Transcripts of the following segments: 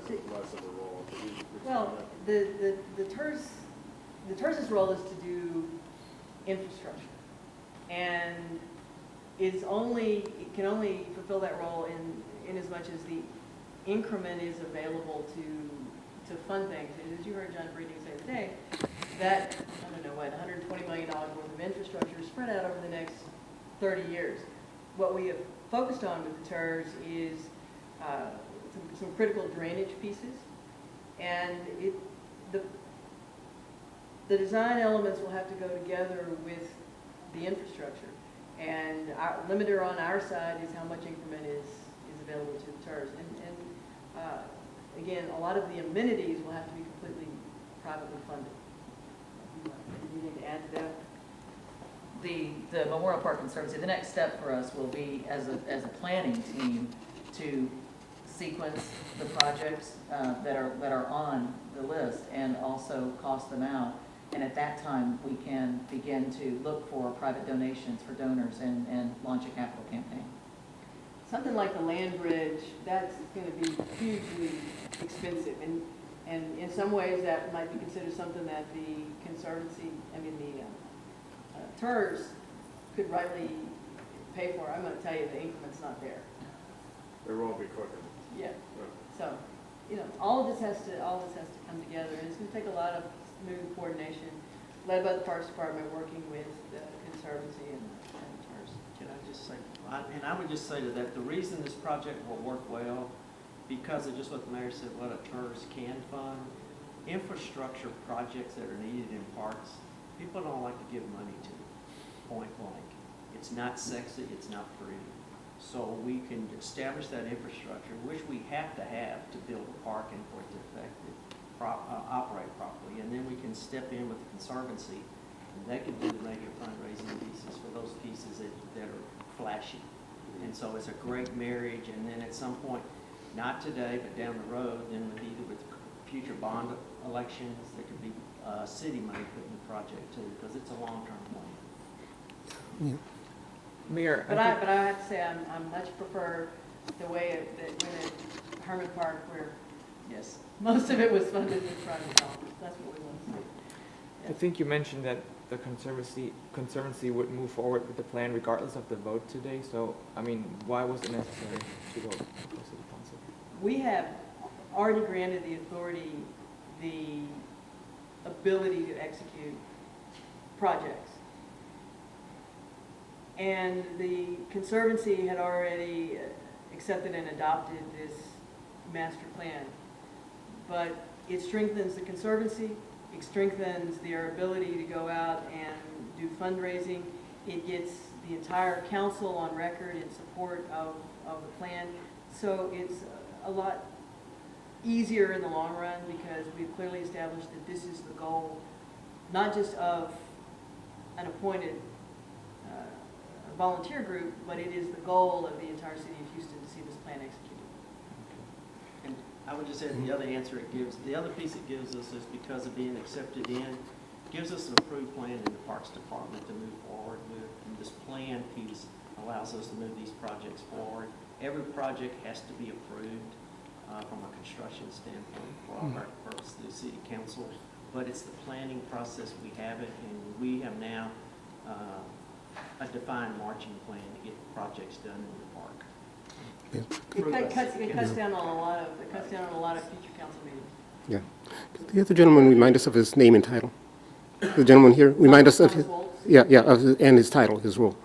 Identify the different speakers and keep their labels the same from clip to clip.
Speaker 1: less of a role?
Speaker 2: Well, the TERS's role is to do infrastructure, and it can only fulfill that role in as much as the increment is available to fund things. And as you heard John Breeding say today, that, I don't know what, $120 million worth of infrastructure is spread out over the next 30 years. What we have focused on with the TERS is some critical drainage pieces, and the design elements will have to go together with the infrastructure. And our limiter on our side is how much increment is available to the TERS. And again, a lot of the amenities will have to be completely privately funded. Anything to add to that?
Speaker 3: The Memorial Park Conservancy, the next step for us will be as a planning team to sequence the projects that are on the list and also cost them out. And at that time, we can begin to look for private donations for donors and launch a capital campaign.
Speaker 2: Something like the land bridge, that's going to be hugely expensive. And in some ways, that might be considered something that the Conservancy, the TERS could rightly pay for. I'm going to tell you the increment's not there.
Speaker 1: There won't be quicker.
Speaker 2: Yeah. So, all of this has to come together, and it's going to take a lot of smooth coordination, led by the Parks Department, working with the Conservancy and TERS.
Speaker 4: Can I just say, and I would just say to that, the reason this project will work well, because of just what the mayor said, what a TERS can fund, infrastructure projects that are needed in parks, people don't like to give money to, point blank. It's not sexy, it's not pretty. So we can establish that infrastructure, which we have to build a park and for it to operate properly. And then we can step in with the Conservancy, and they can do maybe a fundraising pieces for those pieces that are flashy. And so it's a great marriage. And then at some point, not today, but down the road, then with future bond elections, there could be city money put in the project too, because it's a long-term plan.
Speaker 5: Yeah.
Speaker 6: Mayor,
Speaker 2: But I have to say, I much prefer the way that went at Herman Park, where, yes, most of it was funded with private dollars. That's what we want to see.
Speaker 6: I think you mentioned that the Conservancy would move forward with the plan regardless of the vote today. So, I mean, why was it necessary to go to City Council?
Speaker 2: We have already granted the authority the ability to execute projects. And the Conservancy had already accepted and adopted this master plan. But it strengthens the Conservancy, it strengthens their ability to go out and do fundraising. It gets the entire council on record in support of the plan. So it's a lot easier in the long run because we've clearly established that this is the goal, not just of an appointed volunteer group, but it is the goal of the entire city of Houston to see this plan executed.
Speaker 4: And I would just add the other answer it gives, the other piece it gives us is because of being accepted in, gives us an approved plan in the Parks Department to move forward with. And this plan piece allows us to move these projects forward. Every project has to be approved from a construction standpoint for all our purposes, the city council. But it's the planning process, we have it, and we have now a defined marching plan to get projects done in the park.
Speaker 2: It cuts down on a lot of future council meetings.
Speaker 5: Yeah. Could the other gentleman remind us of his name and title? The gentleman here, remind us of his, and his title, his role.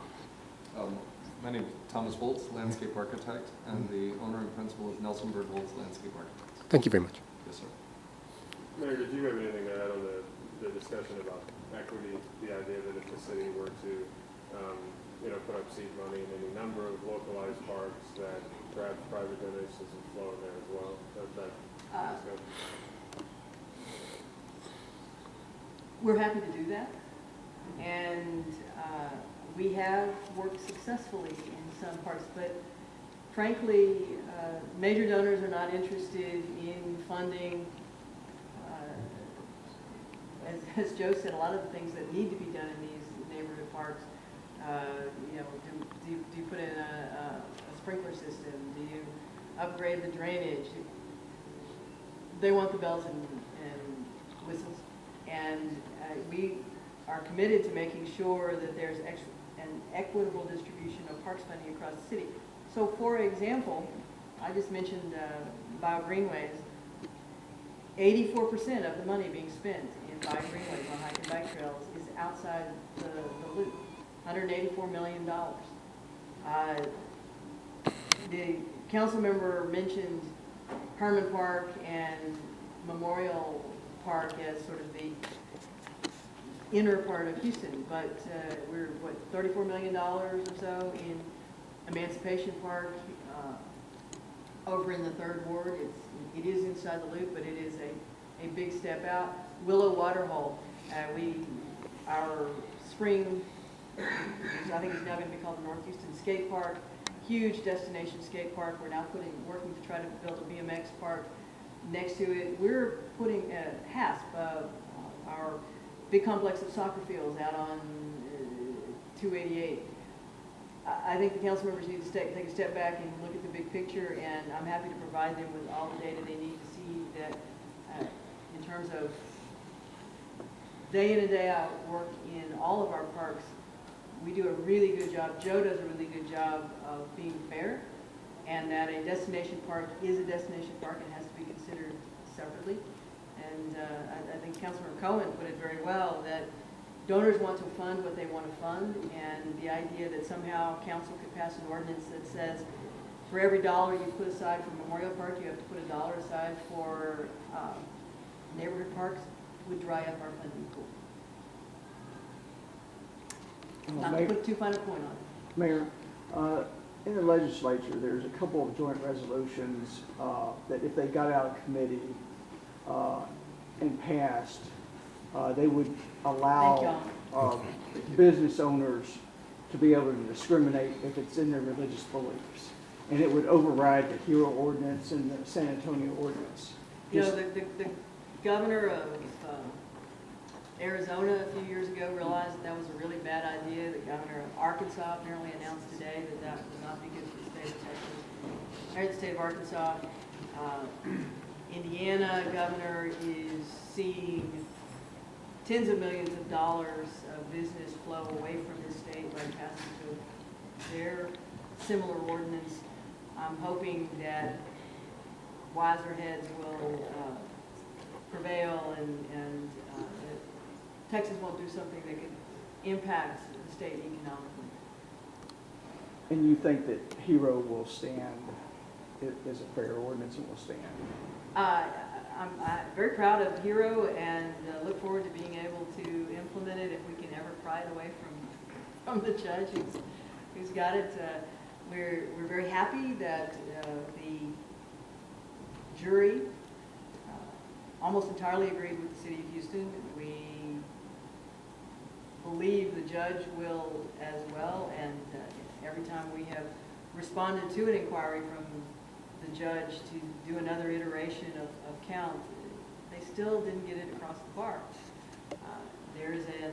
Speaker 7: My name is Thomas Woltz, landscape architect, and the owner and principal is Nelson Bird Woltz, landscape architect.
Speaker 5: Thank you very much.
Speaker 7: Yes, sir.
Speaker 1: Mayor, did you have anything to add on the discussion about equity, the idea that if the city were to put up seed money in any number of localized parks, that perhaps private donations would flow in there as well?
Speaker 2: We're happy to do that, and we have worked successfully in some parts, but frankly, major donors are not interested in funding, as Joe said, a lot of the things that need to be done in these neighborhood parks. Do you put in a sprinkler system? Do you upgrade the drainage? they want the bells and whistles. And we are committed to making sure that there's an equitable distribution of parks funding across the city. So for example, I just mentioned Bio Greenways. 84% of the money being spent in Bio Greenways on hike and bike trails is outside the loop, $184 million. The council member mentioned Herman Park and Memorial Park as sort of the inner part of Houston, but we're, what, $34 million or so in Emancipation Park over in the 3rd Ward. It is inside the loop, but it is a big step out. Willow Waterhole, our spring, I think it's now going to be called the North Houston Skate Park, huge destination skate park. We're now working to try to build a BMX park next to it. We're putting HASP, our big complex of soccer fields out on 288. I think the council members need to take a step back and look at the big picture, and I'm happy to provide them with all the data they need to see that in terms of day in and day out work in all of our parks, we do a really good job. Joe does a really good job of being fair, and that a destination park is a destination park and has to be considered separately. And I think Councilmember Cohen put it very well, that donors want to fund what they want to fund, and the idea that somehow council could pass an ordinance that says for every dollar you put aside for Memorial Park, you have to put a dollar aside for neighborhood parks would dry up our funding pool. Not to put too fine a point on it.
Speaker 8: Mayor, in the legislature, there's a couple of joint resolutions that if they got out of committee and passed, they would allow business owners to be able to discriminate if it's in their religious beliefs. And it would override the HERO ordinance and the San Antonio ordinance.
Speaker 2: You know, the governor of Arizona a few years ago realized that was a really bad idea. The governor of Arkansas apparently announced today that that would not be good for the state of Texas, or the state of Arkansas. Indiana governor is seeing tens of millions of dollars of business flow away from the state by passage of their similar ordinance. I'm hoping that wiser heads will prevail and Texas won't do something that could impact the state economically.
Speaker 8: And you think that HERO will stand, is a fair ordinance and will stand?
Speaker 2: I'm very proud of HERO and look forward to being able to implement it if we can ever pry it away from the judge who's got it. We're very happy that the jury almost entirely agreed with the city of Houston. We believe the judge will as well, and every time we have responded to an inquiry from the judge to do another iteration of count, they still didn't get it across the bar. There is a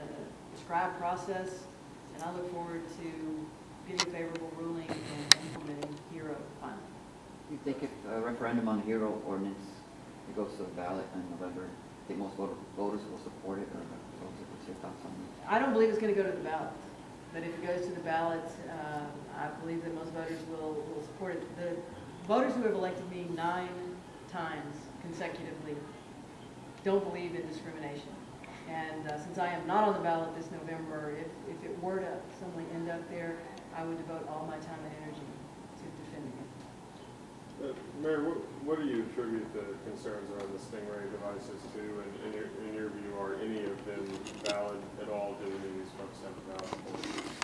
Speaker 2: prescribed process, and I look forward to getting a favorable ruling and implementing HERO finally.
Speaker 9: You think if a referendum on the HERO ordinance it goes to the ballot in November, I think most voters will support it, or what's your thoughts on that?
Speaker 2: I don't believe it's going to go to the ballot, but if it goes to the ballot, I believe that most voters will support it. The voters who have elected me 9 times consecutively don't believe in discrimination. And since I am not on the ballot this November, if it were to suddenly end up there, I would devote all my time and energy to defending it.
Speaker 1: Mayor, what do you attribute the concerns around the Stingray devices to? And in your view, are any of them valid at all, given these folks have